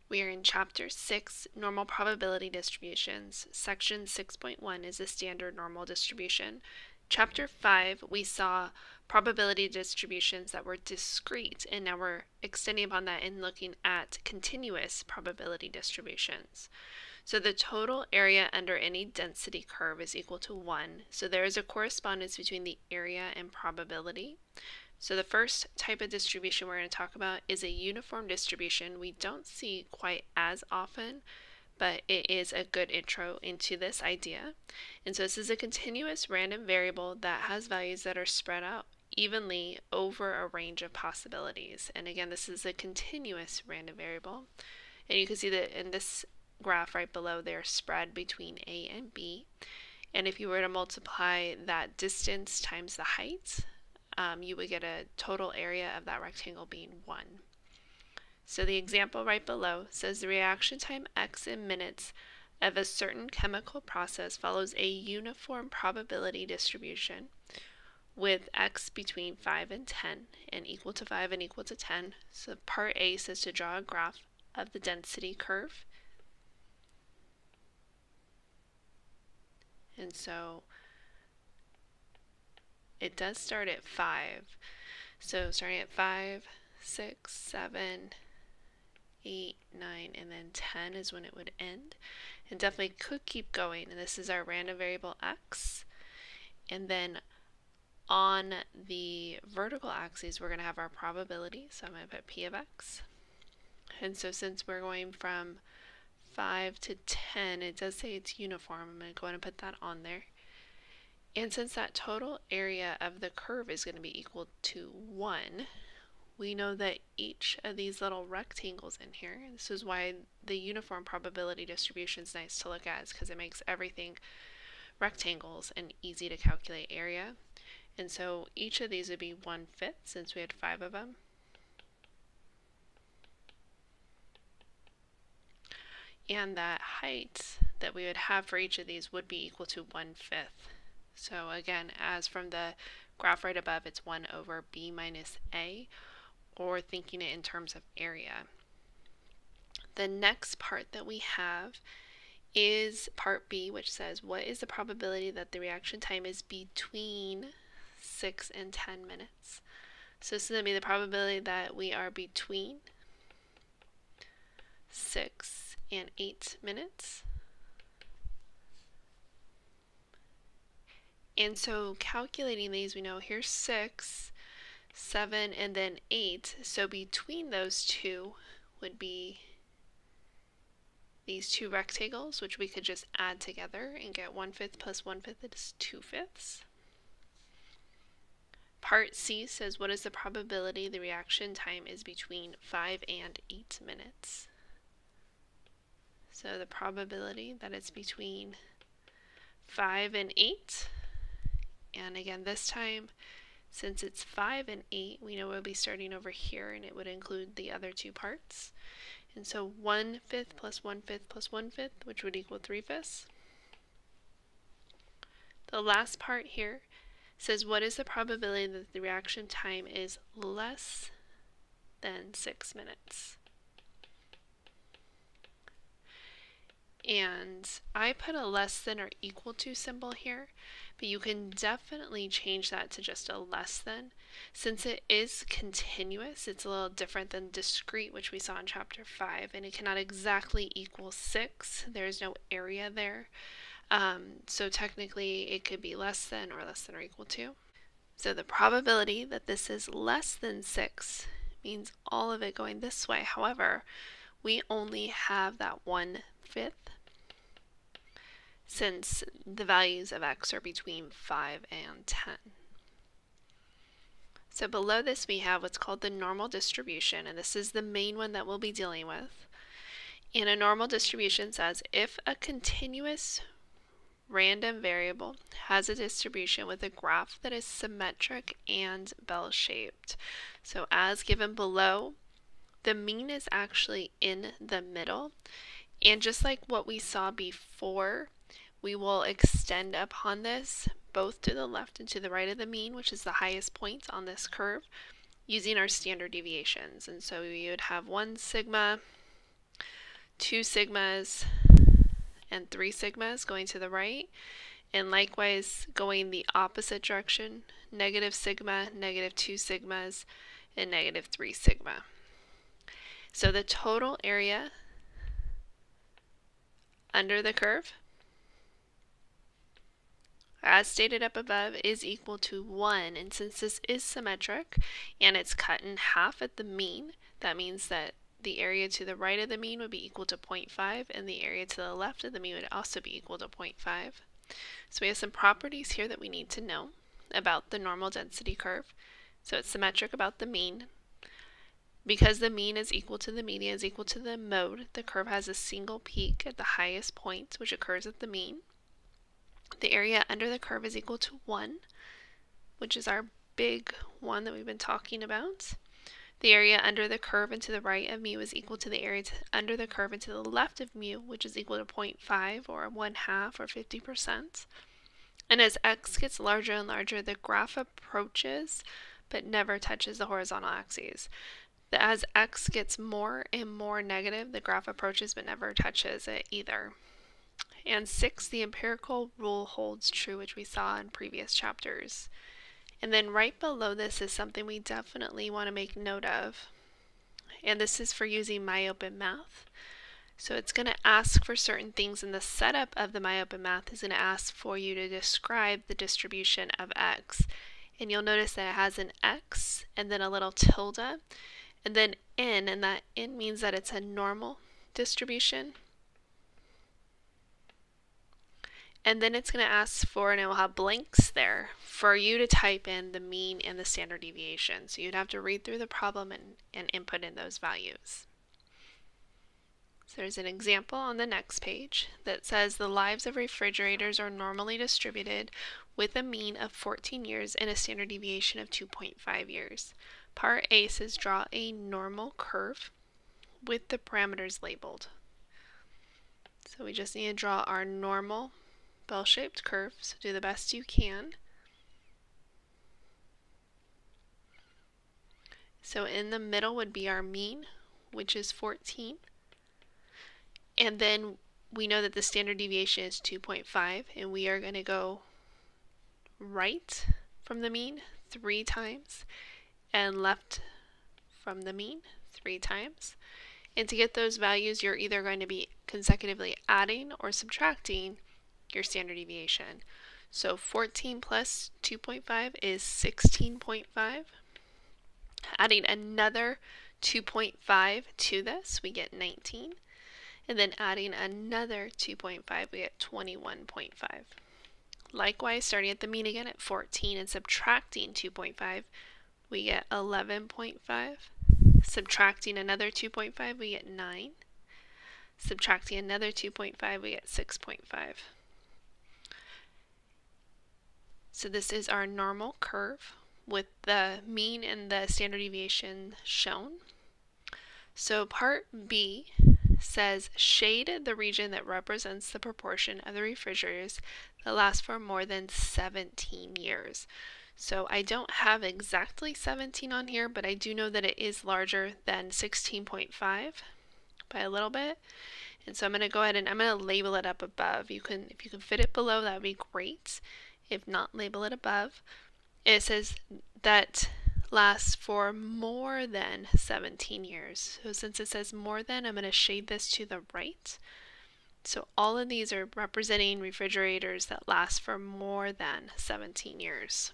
We are in Chapter 6, Normal Probability Distributions. Section 6.1 is a standard normal distribution. Chapter 5, we saw probability distributions that were discrete, and now we're extending upon that and looking at continuous probability distributions. So the total area under any density curve is equal to 1. So there is a correspondence between the area and probability. So the first type of distribution we're going to talk about is a uniform distribution. We don't see quite as often, but it is a good intro into this idea. And so this is a continuous random variable that has values that are spread out evenly over a range of possibilities. And again, this is a continuous random variable. And you can see that in this graph right below, they're spread between A and B. And if you were to multiply that distance times the height, you would get a total area of that rectangle being 1. So the example right below says the reaction time x in minutes of a certain chemical process follows a uniform probability distribution with x between 5 and 10 and equal to 5 and equal to 10. So part A says to draw a graph of the density curve. And so it does start at 5. So starting at 5, 6, 7, 8, 9, and then 10 is when it would end. And definitely could keep going. And this is our random variable x. And then on the vertical axis, we're going to have our probability. So I'm going to put p of x. And so since we're going from 5 to 10, it does say it's uniform. I'm going to go ahead and put that on there. And since that total area of the curve is going to be equal to 1, we know that each of these little rectangles in here, this is why the uniform probability distribution is nice to look at, is because it makes everything rectangles and easy to calculate area. And so each of these would be 1/5 since we had 5 of them. And that height that we would have for each of these would be equal to 1/5. So again, as from the graph right above, it's 1 over b minus a, or thinking it in terms of area. The next part that we have is part B, which says, what is the probability that the reaction time is between 6 and 10 minutes? So this is going to be the probability that we are between 6 and 8 minutes. And so calculating these, we know here's 6, 7, and then 8. So between those two would be these two rectangles, which we could just add together and get 1/5 plus 1/5 is 2/5. Part C says, what is the probability the reaction time is between 5 and 8 minutes? So the probability that it's between 5 and 8. And again, this time, since it's 5 and 8, we know we'll be starting over here, and it would include the other two parts. And so 1/5 plus 1/5 plus 1/5, which would equal 3/5. The last part here says, what is the probability that the reaction time is less than 6 minutes? And I put a less than or equal to symbol here, but you can definitely change that to just a less than. Since it is continuous, it's a little different than discrete, which we saw in chapter 5, and it cannot exactly equal 6. There's no area there. So technically it could be less than or equal to. So the probability that this is less than 6 means all of it going this way. However, we only have that 1/5 since the values of x are between 5 and 10. So below this we have what's called the normal distribution, and this is the main one that we'll be dealing with. And a normal distribution says if a continuous random variable has a distribution with a graph that is symmetric and bell-shaped. So as given below, the mean is actually in the middle, and just like what we saw before, we will extend upon this both to the left and to the right of the mean, which is the highest point on this curve, using our standard deviations. And so we would have 1 sigma 2 sigmas and 3 sigmas going to the right, and likewise going the opposite direction, negative sigma, negative 2 sigmas, and negative 3 sigma. So the total area under the curve, as stated up above, is equal to 1, and since this is symmetric and it's cut in half at the mean, that means that the area to the right of the mean would be equal to 0.5, and the area to the left of the mean would also be equal to 0.5. So we have some properties here that we need to know about the normal density curve. So it's symmetric about the mean. Because the mean is equal to the median is equal to the mode, the curve has a single peak at the highest point, which occurs at the mean. The area under the curve is equal to 1, which is our big one that we've been talking about. The area under the curve and to the right of mu is equal to the area under the curve and to the left of mu, which is equal to 0.5 or 1/2 or 50%. And as x gets larger and larger, the graph approaches but never touches the horizontal axes. As x gets more and more negative, the graph approaches but never touches it either. And 6, the empirical rule holds true, which we saw in previous chapters. And then right below this is something we definitely want to make note of. And this is for using MyOpenMath. So it's going to ask for certain things, and the setup of the MyOpenMath is going to ask for you to describe the distribution of x. And you'll notice that it has an x and then a little tilde and then n, and that n means that it's a normal distribution. And then it's going to ask for, and it will have blanks there, for you to type in the mean and the standard deviation. So you'd have to read through the problem and input in those values. So there's an example on the next page that says the lives of refrigerators are normally distributed with a mean of 14 years and a standard deviation of 2.5 years. Part A says draw a normal curve with the parameters labeled. So we just need to draw our normal bell-shaped curve, so do the best you can. So in the middle would be our mean, which is 14. And then we know that the standard deviation is 2.5, and we are going to go right from the mean 3 times and left from the mean 3 times. And to get those values, you're either going to be consecutively adding or subtracting your standard deviation. So 14 plus 2.5 is 16.5. Adding another 2.5 to this, we get 19. And then adding another 2.5, we get 21.5. Likewise, starting at the mean again at 14 and subtracting 2.5, we get 11.5. Subtracting another 2.5, we get 9. Subtracting another 2.5, we get 6.5. So this is our normal curve with the mean and the standard deviation shown. So part B says shade the region that represents the proportion of the refrigerators that last for more than 17 years. So I don't have exactly 17 on here, but I do know that it is larger than 16.5 by a little bit. And so I'm going to go ahead and I'm going to label it up above. If you can fit it below, that would be great. If not, label it above. It says that lasts for more than 17 years. So since it says more than, I'm going to shade this to the right. So all of these are representing refrigerators that last for more than 17 years.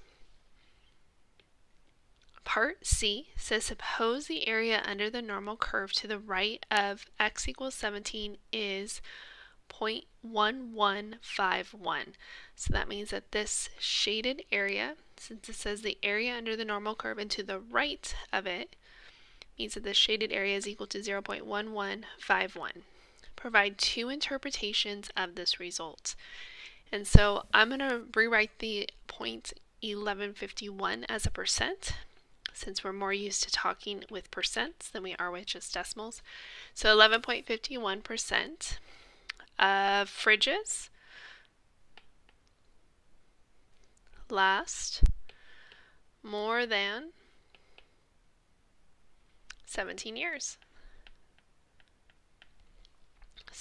Part C says suppose the area under the normal curve to the right of x equals 17 is 0.1151. So that means that this shaded area, since it says the area under the normal curve and to the right of it, means that the shaded area is equal to 0.1151. Provide 2 interpretations of this result. And so I'm going to rewrite the 0.1151 as a percent, since we're more used to talking with percents than we are with just decimals. So 11.51% of fridges last more than 17 years.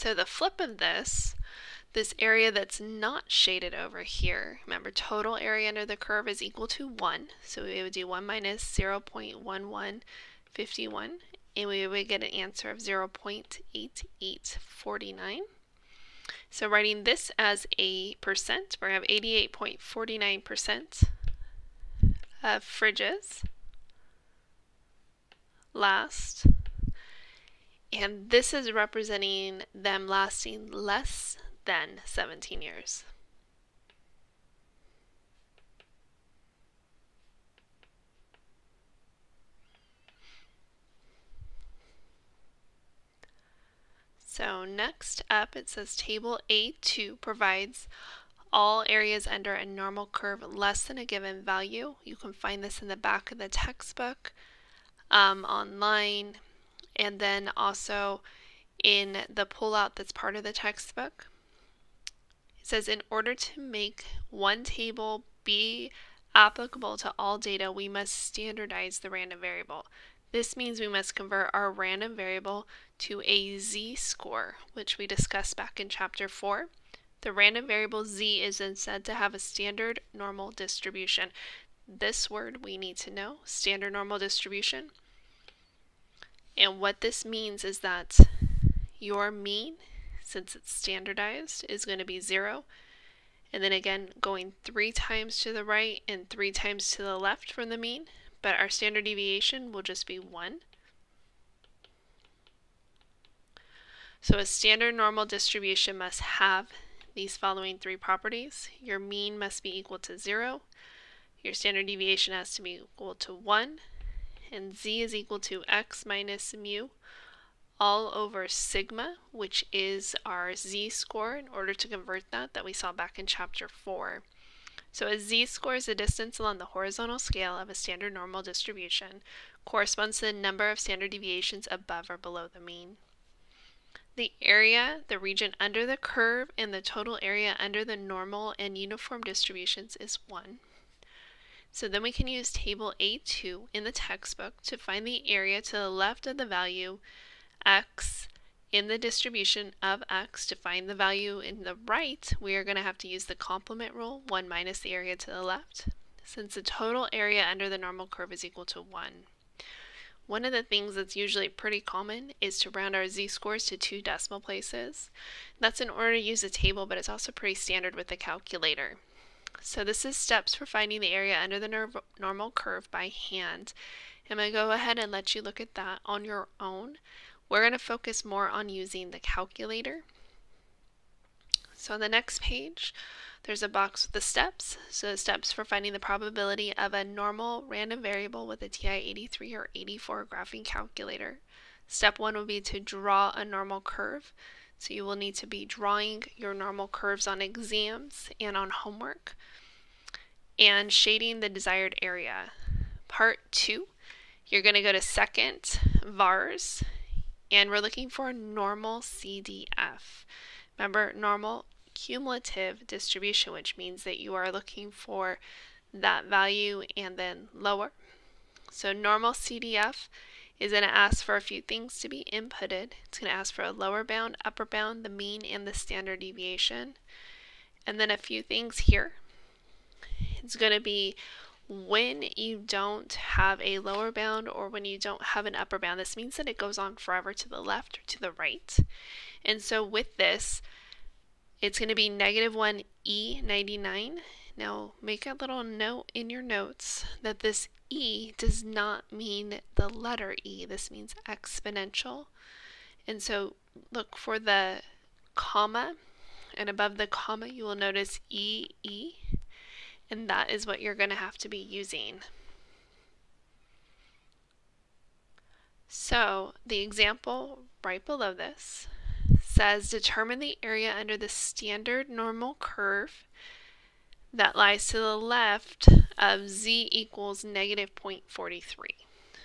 So the flip of this area that's not shaded over here, remember total area under the curve is equal to 1, so we would do 1 minus 0.1151, and we would get an answer of 0.8849. So writing this as a percent, we're going to have 88.49% of fridges last, and this is representing them lasting less than 17 years. So next up it says table A2 provides all areas under a normal curve less than a given value. You can find this in the back of the textbook, online, and then also in the pullout that's part of the textbook. It says in order to make one table be applicable to all data, we must standardize the random variable. This means we must convert our random variable to a z-score, which we discussed back in chapter 4. The random variable z is then said to have a standard normal distribution. This word we need to know, standard normal distribution. And what this means is that your mean, since it's standardized, is going to be 0. And then again, going 3 times to the right and 3 times to the left from the mean. But our standard deviation will just be 1. So a standard normal distribution must have these following 3 properties. Your mean must be equal to 0. Your standard deviation has to be equal to 1. And z is equal to x minus mu all over sigma, which is our z-score in order to convert that we saw back in chapter 4. So a z-score is the distance along the horizontal scale of a standard normal distribution, corresponds to the number of standard deviations above or below the mean. The area, the region under the curve, and the total area under the normal and uniform distributions is 1. So then we can use table A2 in the textbook to find the area to the left of the value x in the distribution of x. To find the value in the right, we are going to have to use the complement rule, 1 minus the area to the left, since the total area under the normal curve is equal to 1. One of the things that's usually pretty common is to round our z-scores to 2 decimal places. That's in order to use a table, but it's also pretty standard with the calculator. So this is steps for finding the area under the normal curve by hand. I'm going to go ahead and let you look at that on your own. We're going to focus more on using the calculator. So on the next page, there's a box with the steps. So the steps for finding the probability of a normal random variable with a TI-83 or 84 graphing calculator. Step 1 will be to draw a normal curve. So you will need to be drawing your normal curves on exams and on homework, and shading the desired area. Part 2, you're going to go to second vars, and we're looking for normal CDF. Remember, normal cumulative distribution, which means that you are looking for that value and then lower. So normal CDF is going to ask for a few things to be inputted. It's going to ask for a lower bound, upper bound, the mean, and the standard deviation. And then a few things here. It's going to be when you don't have a lower bound or when you don't have an upper bound. This means that it goes on forever to the left or to the right. And so with this, it's going to be -1 E99. Now make a little note in your notes that this E does not mean the letter E. This means exponential. And so look for the comma, and above the comma you will notice EE, and that is what you're going to have to be using. So the example right below this says determine the area under the standard normal curve that lies to the left of z equals -0.43.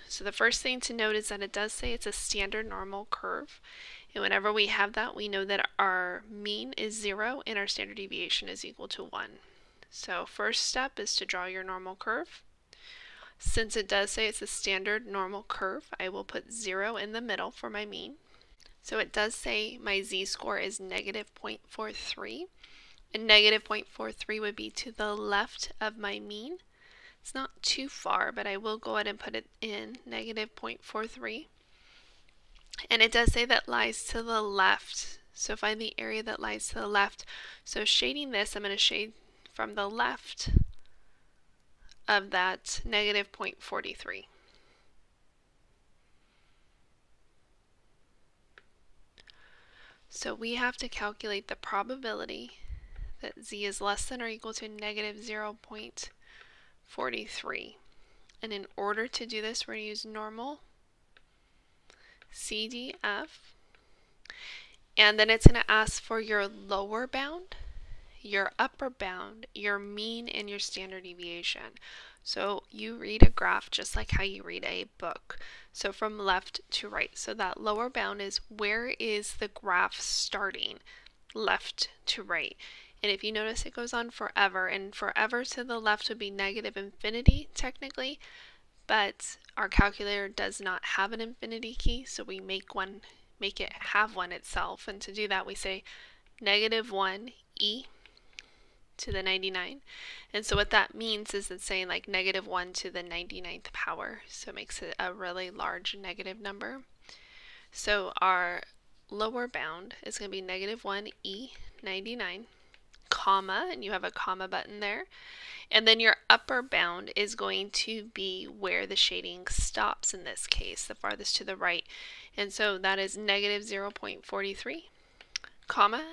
So the first thing to note is that it does say it's a standard normal curve, and whenever we have that, we know that our mean is 0 and our standard deviation is equal to 1. So first step is to draw your normal curve. Since it does say it's a standard normal curve, I will put 0 in the middle for my mean. So it does say my z-score is negative 0.43, and negative 0.43 would be to the left of my mean. It's not too far, but I will go ahead and put it in negative 0.43. And it does say that lies to the left. So find the area that lies to the left. So shading this, I'm going to shade from the left of that negative 0.43. So we have to calculate the probability that z is less than or equal to negative 0.43. And in order to do this, we're going to use normal CDF. And then it's going to ask for your lower bound, your upper bound, your mean, and your standard deviation. So you read a graph just like how you read a book. So from left to right. So that lower bound is where is the graph starting, left to right. And if you notice, it goes on forever, and forever to the left would be negative infinity technically, but our calculator does not have an infinity key, so we make it have one itself. And to do that, we say negative 1 e to the 99. And so what that means is it's saying like negative 1 to the 99th power. So it makes it a really large negative number. So our lower bound is going to be negative 1 e 99, comma, and you have a comma button there. And then your upper bound is going to be where the shading stops in this case, the farthest to the right. And so that is negative 0.43, comma,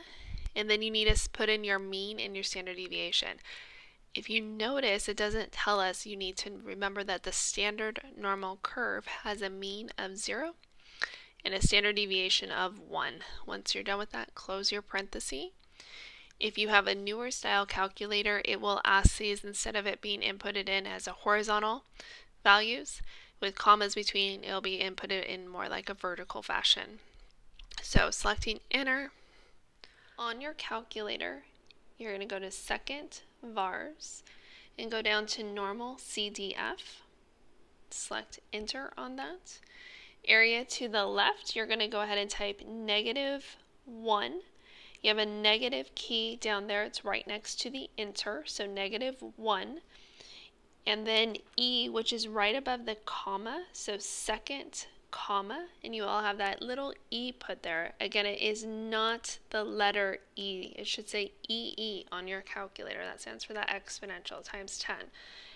and then you need to put in your mean and your standard deviation. If you notice, it doesn't tell us. You need to remember that the standard normal curve has a mean of 0 and a standard deviation of 1. Once you're done with that, close your parenthesis. If you have a newer style calculator, it will ask these, instead of it being inputted in as a horizontal values with commas between, it'll be inputted in more like a vertical fashion. So selecting enter. On your calculator, you're going to go to second vars and go down to normal CDF. Select enter on that. Area to the left, you're going to go ahead and type negative 1. You have a negative key down there. It's right next to the enter, so negative 1. And then E, which is right above the comma, so second comma, and you all have that little E put there. Again, it is not the letter E. It should say EE on your calculator. That stands for that exponential times 10.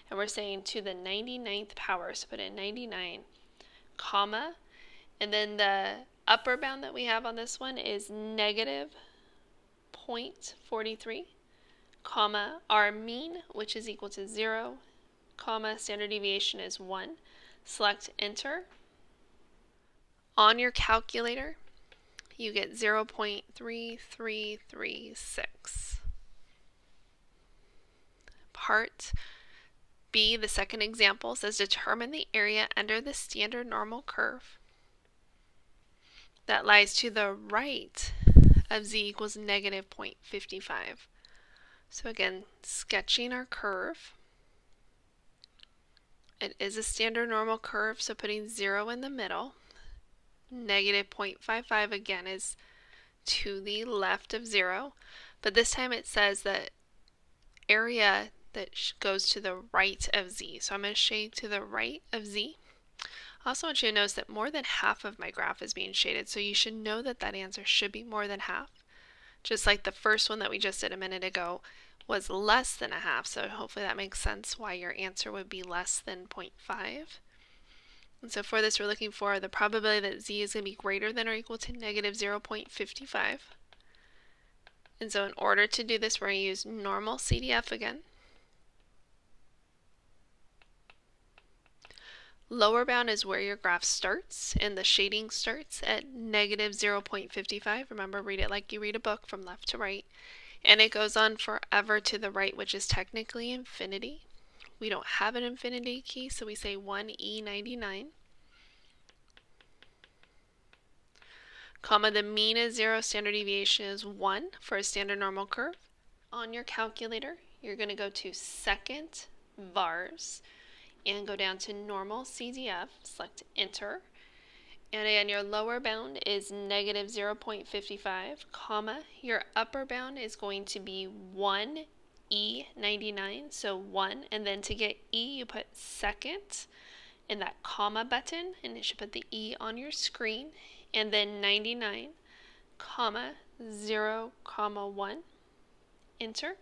And we're saying to the 99th power, so put in 99, comma, and then the upper bound that we have on this one is negative 0.43, comma, our mean, which is equal to 0, comma, standard deviation is 1. Select enter. On your calculator, you get 0.3336. Part B, the second example, says determine the area under the standard normal curve that lies to the right of z equals negative 0.55. So again, sketching our curve. It is a standard normal curve, so putting 0 in the middle. Negative 0.55 again is to the left of 0, but this time it says that area that goes to the right of z. So I'm going to shade to the right of z. I also want you to notice that more than half of my graph is being shaded, so you should know that that answer should be more than half. Just like the first one that we just did a minute ago was less than a half, so hopefully that makes sense why your answer would be less than 0.5. And so for this, we're looking for the probability that z is going to be greater than or equal to negative 0.55. And so in order to do this, we're going to use normal CDF again. Lower bound is where your graph starts, and the shading starts at negative 0.55. Remember, read it like you read a book from left to right. And it goes on forever to the right, which is technically infinity. We don't have an infinity key, so we say 1e99. Comma, the mean is 0, standard deviation is 1 for a standard normal curve. On your calculator, you're going to go to second vars and go down to normal CDF, select enter, And again, your lower bound is negative 0.55, comma, your upper bound is going to be 1 E99, so 1, and then to get E, you put second in that comma button, and it should put the E on your screen, and then 99, comma, 0, comma, 1, enter.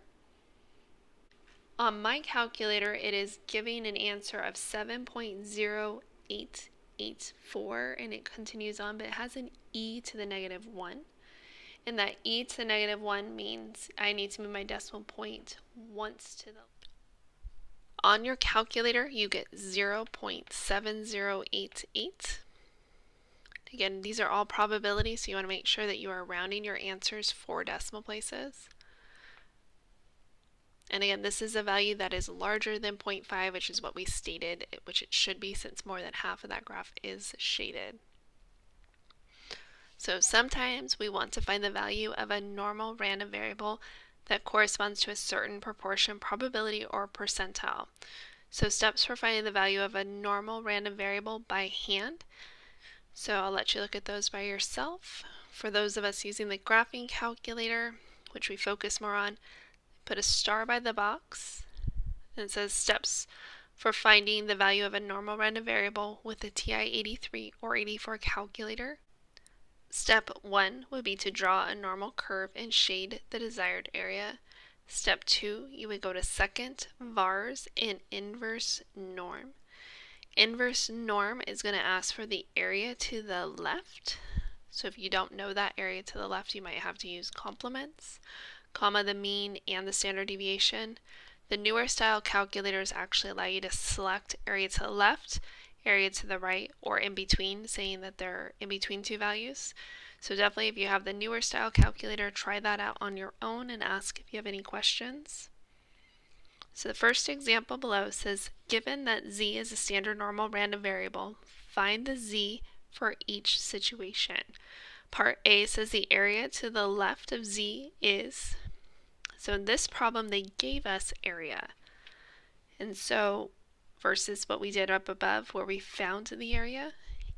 On my calculator, it is giving an answer of 7.0884, and it continues on, but it has an e to the negative 1. And that e to the negative 1 means I need to move my decimal point once to the... On your calculator, you get 0.7088. Again, these are all probabilities, so you want to make sure that you are rounding your answers 4 decimal places. And again, this is a value that is larger than 0.5, which is what we stated, which it should be since more than half of that graph is shaded. So sometimes we want to find the value of a normal random variable that corresponds to a certain proportion, probability, or percentile. So steps for finding the value of a normal random variable by hand. So I'll let you look at those by yourself. For those of us using the graphing calculator, which we focus more on, put a star by the box, and it says steps for finding the value of a normal random variable with the TI-83 or 84 calculator. Step 1 would be to draw a normal curve and shade the desired area. Step 2, you would go to second, vars, and inverse norm. Inverse norm is going to ask for the area to the left. So if you don't know that area to the left, you might have to use complements, comma, the mean, and the standard deviation. The newer style calculators actually allow you to select area to the left, area to the right, or in between, saying that they're in between two values. So definitely if you have the newer style calculator, try that out on your own and ask if you have any questions. So the first example below says, given that z is a standard normal random variable, find the z for each situation. Part A says the area to the left of z is, so in this problem they gave us area. And so versus what we did up above where we found the area,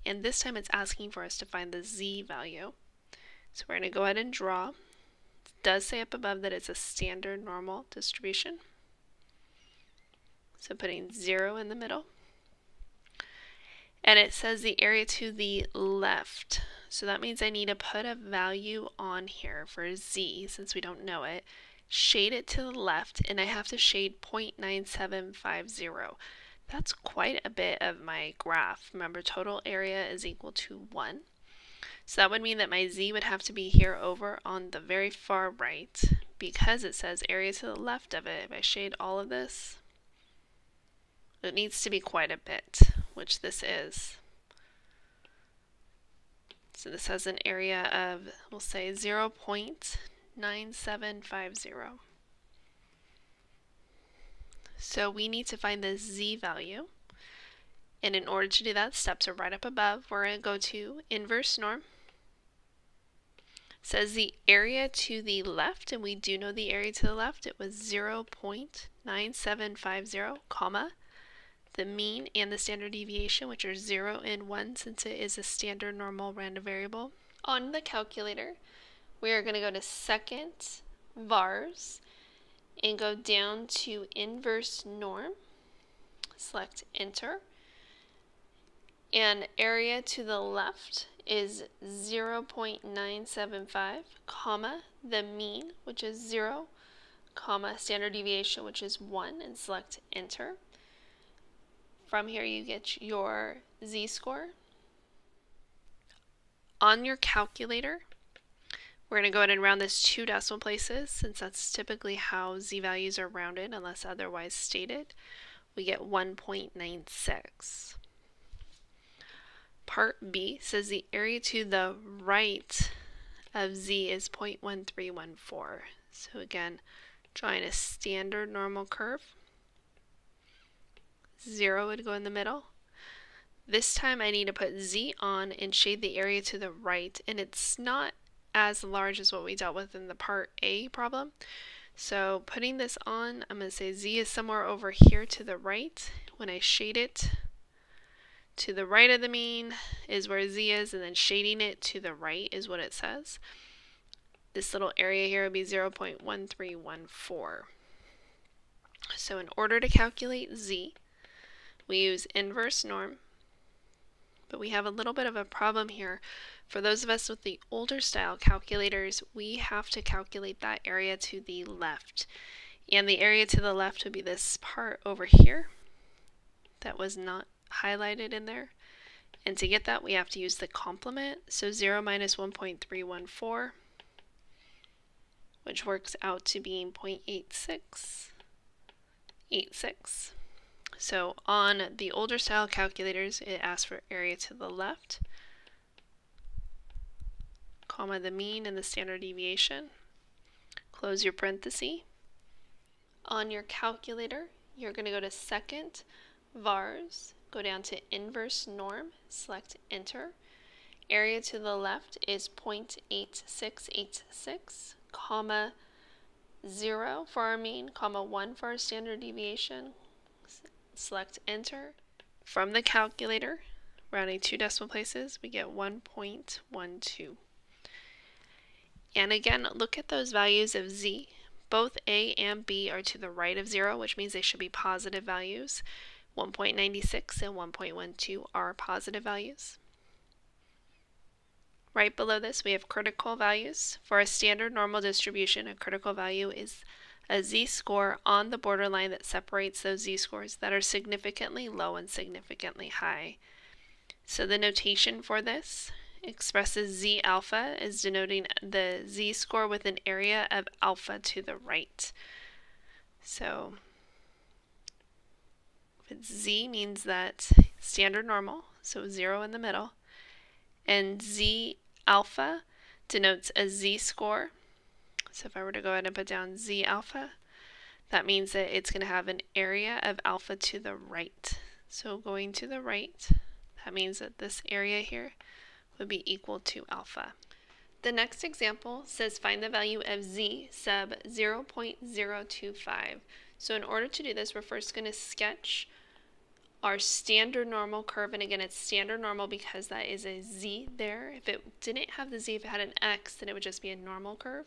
and this time it's asking for us to find the z value. So we're going to go ahead and draw. It does say up above that it's a standard normal distribution. So putting 0 in the middle. And it says the area to the left. So that means I need to put a value on here for z since we don't know it. Shade it to the left, and I have to shade 0.9750. That's quite a bit of my graph. Remember, total area is equal to 1. So that would mean that my z would have to be here over on the very far right because it says area to the left of it. If I shade all of this, it needs to be quite a bit, which this is. So this has an area of, we'll say 0.9750. So we need to find the z value. And in order to do that, steps are right up above. We're going to go to inverse norm. It says the area to the left, and we do know the area to the left. It was 0.9750, comma, the mean and the standard deviation, which are 0 and 1 since it is a standard normal random variable. On the calculator, we are going to go to second, vars, and go down to inverse norm. Select enter. And area to the left is 0.975, comma, the mean, which is 0, comma, standard deviation, which is 1, and select enter. From here you get your z-score. On your calculator, we're going to go ahead and round this 2 decimal places since that's typically how z-values are rounded unless otherwise stated. We get 1.96. Part B says the area to the right of z is 0.1314. So again, drawing a standard normal curve. 0 would go in the middle. This time I need to put z on and shade the area to the right, and it's not as large as what we dealt with in the part A problem. So putting this on, I'm going to say z is somewhere over here to the right. When I shade it to the right of the mean is where z is, and then shading it to the right is what it says. This little area here would be 0.1314. So in order to calculate z, we use inverse norm, but we have a little bit of a problem here. For those of us with the older style calculators, we have to calculate that area to the left. And the area to the left would be this part over here that was not highlighted in there. And to get that, we have to use the complement. So 0 minus 1.314, which works out to being 0.8686. So on the older style calculators, it asks for area to the left, comma the mean and the standard deviation. Close your parenthesis. On your calculator, you're going to go to second, vars, go down to inverse norm, select enter. Area to the left is 0.8686, comma 0 for our mean, comma 1 for our standard deviation. Select enter. From the calculator, rounding 2 decimal places, we get 1.12. And again, look at those values of z. Both a and b are to the right of 0, which means they should be positive values. 1.96 and 1.12 are positive values. Right below this, we have critical values. For a standard normal distribution, a critical value is a z-score on the borderline that separates those z-scores that are significantly low and significantly high. So the notation for this expresses z alpha as denoting the z-score with an area of alpha to the right. So if it's z means that standard normal, so 0 in the middle, and z alpha denotes a z-score. So if I were to go ahead and put down z alpha, that means that it's going to have an area of alpha to the right. So going to the right, that means that this area here would be equal to alpha. The next example says find the value of z sub 0.025. So in order to do this, we're first going to sketch our standard normal curve, and again it's standard normal because that is a z there. If it didn't have the z, if it had an x, then it would just be a normal curve.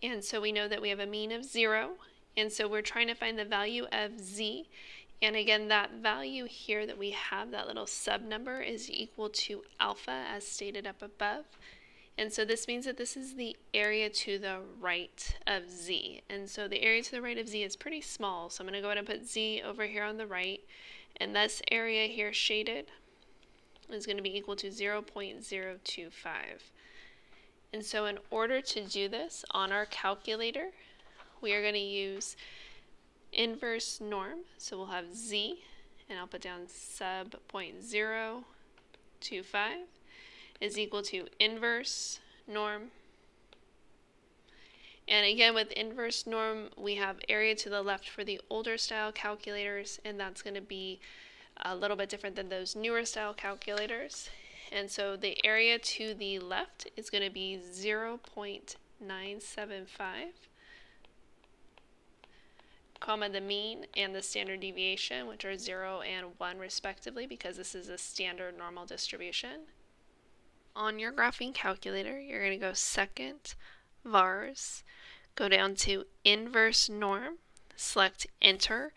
And so we know that we have a mean of 0, and so we're trying to find the value of z, and again that value here that we have, that little sub number, is equal to alpha as stated up above. And so this means that this is the area to the right of z, and so the area to the right of z is pretty small, so I'm going to go ahead and put z over here on the right, and this area here shaded is going to be equal to 0.025. And so in order to do this on our calculator, we are going to use inverse norm. So we'll have z, and I'll put down sub 0.025 is equal to inverse norm. And again, with inverse norm, we have area to the left for the older style calculators, and that's going to be a little bit different than those newer style calculators. And so the area to the left is going to be 0.975, comma the mean and the standard deviation, which are 0 and 1 respectively, because this is a standard normal distribution. On your graphing calculator, you're going to go second, vars, go down to inverse norm, select enter.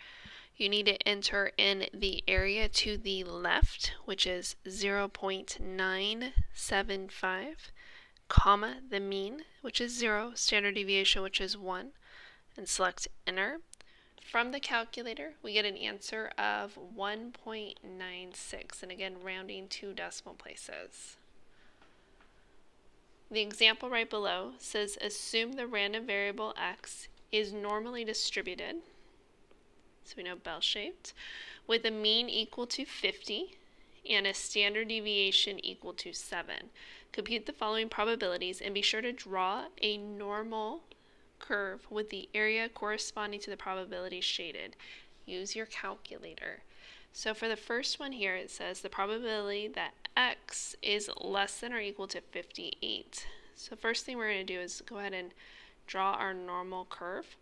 You need to enter in the area to the left, which is 0.975, comma the mean, which is 0, standard deviation, which is 1, and select enter. From the calculator, we get an answer of 1.96, and again, rounding 2 decimal places. The example right below says assume the random variable x is normally distributed, so we know bell-shaped, with a mean equal to 50 and a standard deviation equal to 7. Compute the following probabilities and be sure to draw a normal curve with the area corresponding to the probability shaded. Use your calculator. So for the first one here, it says the probability that x is less than or equal to 58. So first thing we're going to do is go ahead and draw our normal curve.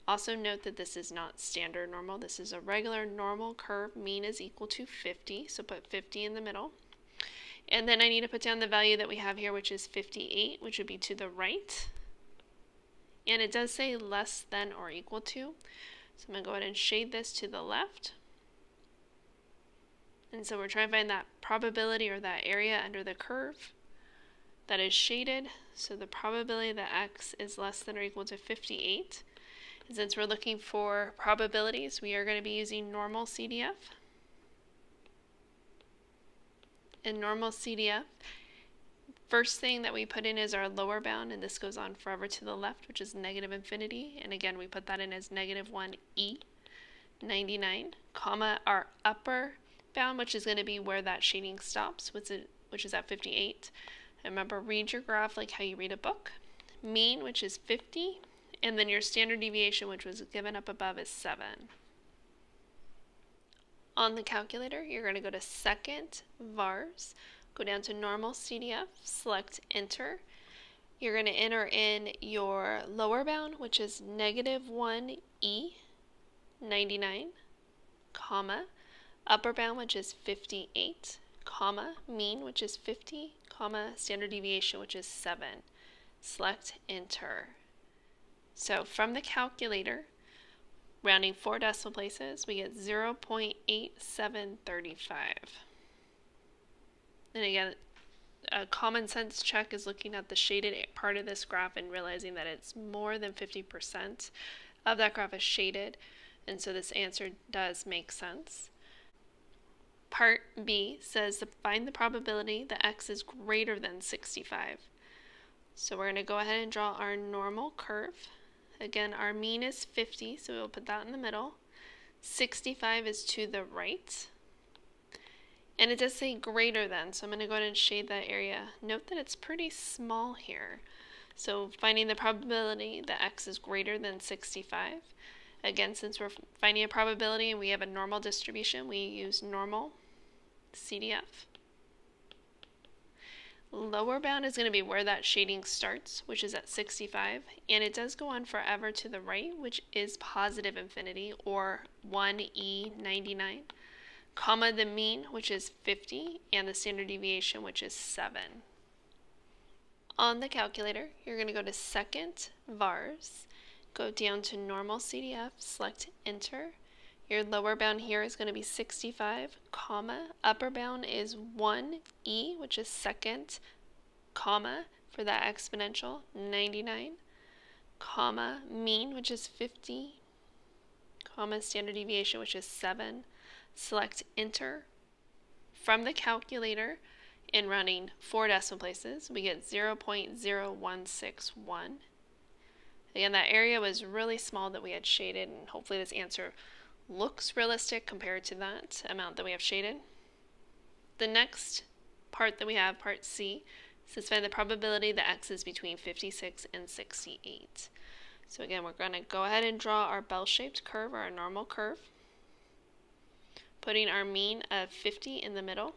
Also note that this is not standard normal. This is a regular normal curve. Mean is equal to 50, so put 50 in the middle. And then I need to put down the value that we have here, which is 58, which would be to the right. And it does say less than or equal to. So I'm going to go ahead and shade this to the left. And so we're trying to find that probability or that area under the curve that is shaded. So the probability that x is less than or equal to 58. And since we're looking for probabilities, we are going to be using Normalcdf. In Normalcdf, first thing that we put in is our lower bound, and this goes on forever to the left, which is negative infinity. And again, we put that in as negative 1e, 99, comma, our upper bound, which is going to be where that shading stops, which is at 58. And remember, read your graph like how you read a book. Mean, which is 50, and then your standard deviation, which was given up above, is 7. On the calculator, you're going to go to second vars, go down to Normalcdf, select enter. You're going to enter in your lower bound, which is negative 1e, 99, comma, upper bound, which is 58, comma, mean, which is 50, comma, standard deviation, which is 7. Select enter. So from the calculator, rounding 4 decimal places, we get 0.8735. And again, a common sense check is looking at the shaded part of this graph and realizing that it's more than 50% of that graph is shaded, and so this answer does make sense. Part B says to find the probability that x is greater than 65. So we're going to go ahead and draw our normal curve. Again, our mean is 50, so we'll put that in the middle. 65 is to the right. And it does say greater than, so I'm going to go ahead and shade that area. Note that it's pretty small here. So finding the probability that x is greater than 65. Again, since we're finding a probability and we have a normal distribution, we use Normalcdf. Lower bound is going to be where that shading starts, which is at 65, and it does go on forever to the right, which is positive infinity, or 1e, 99, comma, the mean, which is 50, and the standard deviation, which is 7. On the calculator, you're going to go to second vars, go down to Normalcdf, select enter. Your lower bound here is going to be 65, comma, upper bound is 1e, which is second, comma, for that exponential, 99, comma, mean, which is 50, comma, standard deviation, which is 7. Select enter. From the calculator, in rounding 4 decimal places, we get 0.0161. Again, that area was really small that we had shaded, and hopefully this answer looks realistic compared to that amount that we have shaded. The next part that we have, part C, says find the probability that x is between 56 and 68. So again, we're going to go ahead and draw our bell-shaped curve, or our normal curve, putting our mean of 50 in the middle.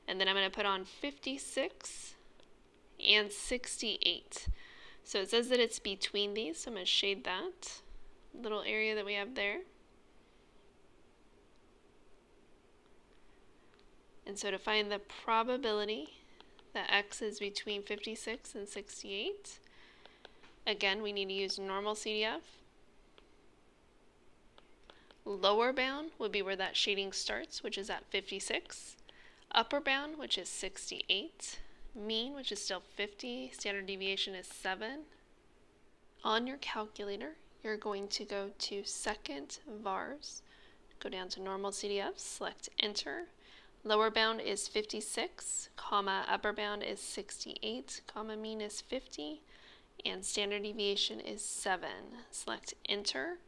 And then I'm going to put on 56 and 68. So it says that it's between these, so I'm going to shade that little area that we have there. And so to find the probability that x is between 56 and 68, again, we need to use Normalcdf. Lower bound would be where that shading starts, which is at 56. Upper bound, which is 68. Mean, which is still 50. Standard deviation is 7. On your calculator, you're going to go to second vars, go down to Normalcdf, select enter. Lower bound is 56, comma, upper bound is 68, comma, mean is 50, and standard deviation is 7. Select enter.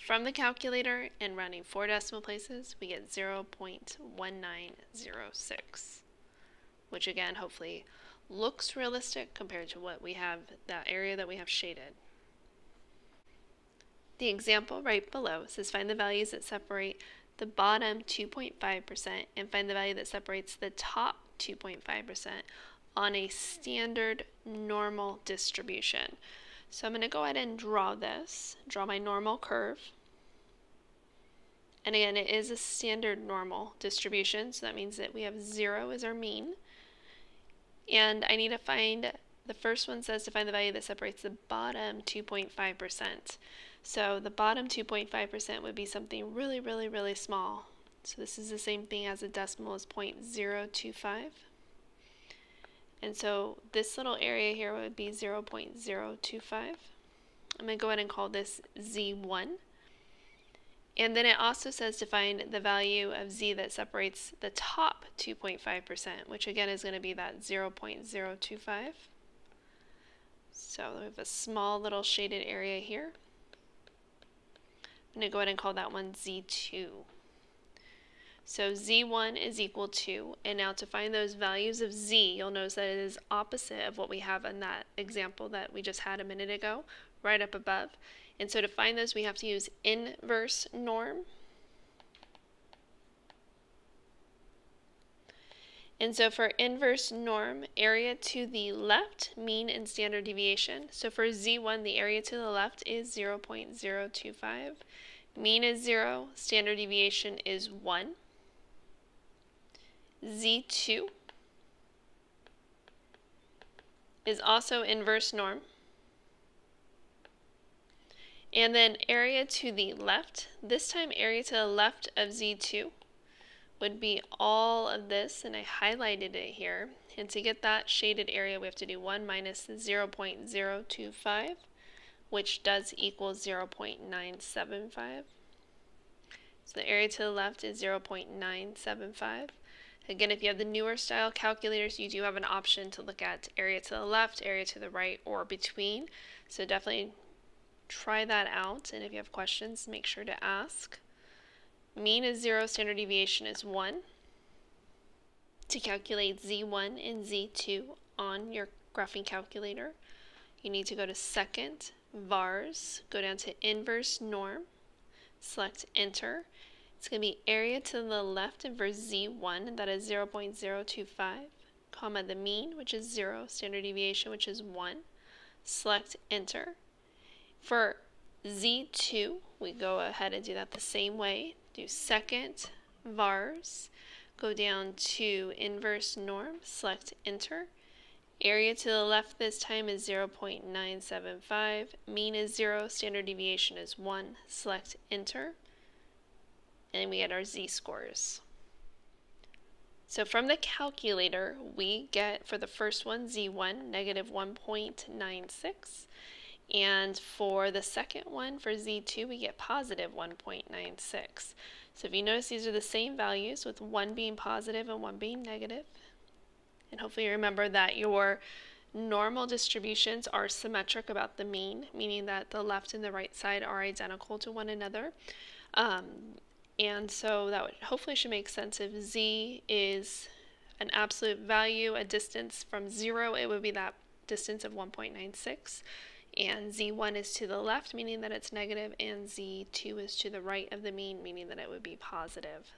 From the calculator, and rounding 4 decimal places, we get 0.1906, which again, hopefully looks realistic compared to what we have, that area that we have shaded. The example right below says find the values that separate the bottom 2.5% and find the value that separates the top 2.5%. on a standard normal distribution. So I'm going to go ahead and draw my normal curve. And again, it is a standard normal distribution, so that means that we have 0 as our mean. And I need to find, the first one says to find the value that separates the bottom 2.5%. So the bottom 2.5% would be something really, really, really small. So this is the same thing as a decimal is 0.025. And so this little area here would be 0.025. I'm going to go ahead and call this Z1. And then it also says to find the value of Z that separates the top 2.5%, which again is going to be that 0.025. So we have a small little shaded area here. I'm going to go ahead and call that one Z2. So Z1 is equal to, and now to find those values of Z, you'll notice that it is opposite of what we have in that example that we just had a minute ago, right up above. And so to find those, we have to use inverse norm. And so for inverse norm, area to the left, mean and standard deviation. So for Z1, the area to the left is 0.025. Mean is 0, standard deviation is 1. Z2 is also inverse norm. And then area to the left, this time area to the left of Z2 would be all of this, and I highlighted it here. And to get that shaded area, we have to do 1 minus 0.025, which does equal 0.975. So the area to the left is 0.975. Again, if you have the newer style calculators, you do have an option to look at area to the left, area to the right, or between. So definitely try that out, and if you have questions, make sure to ask. Mean is 0, standard deviation is 1. To calculate Z1 and Z2 on your graphing calculator, you need to go to second, vars, go down to inverse norm, select enter. It's going to be area to the left and for Z1, that is 0.025, comma the mean, which is 0, standard deviation, which is 1. Select enter. For Z2, we go ahead and do that the same way. Do second, vars, go down to inverse norm, select enter. Area to the left this time is 0.975. Mean is 0, standard deviation is 1. Select enter. And we get our z-scores. So from the calculator, we get for the first one, Z1, negative 1.96. And for the second one, for Z2, we get positive 1.96. So if you notice, these are the same values, with one being positive and one being negative. And hopefully you remember that your normal distributions are symmetric about the mean, meaning that the left and the right side are identical to one another. And so that hopefully should make sense. If Z is an absolute value, a distance from 0, it would be that distance of 1.96. And Z1 is to the left, meaning that it's negative, and Z2 is to the right of the mean, meaning that it would be positive.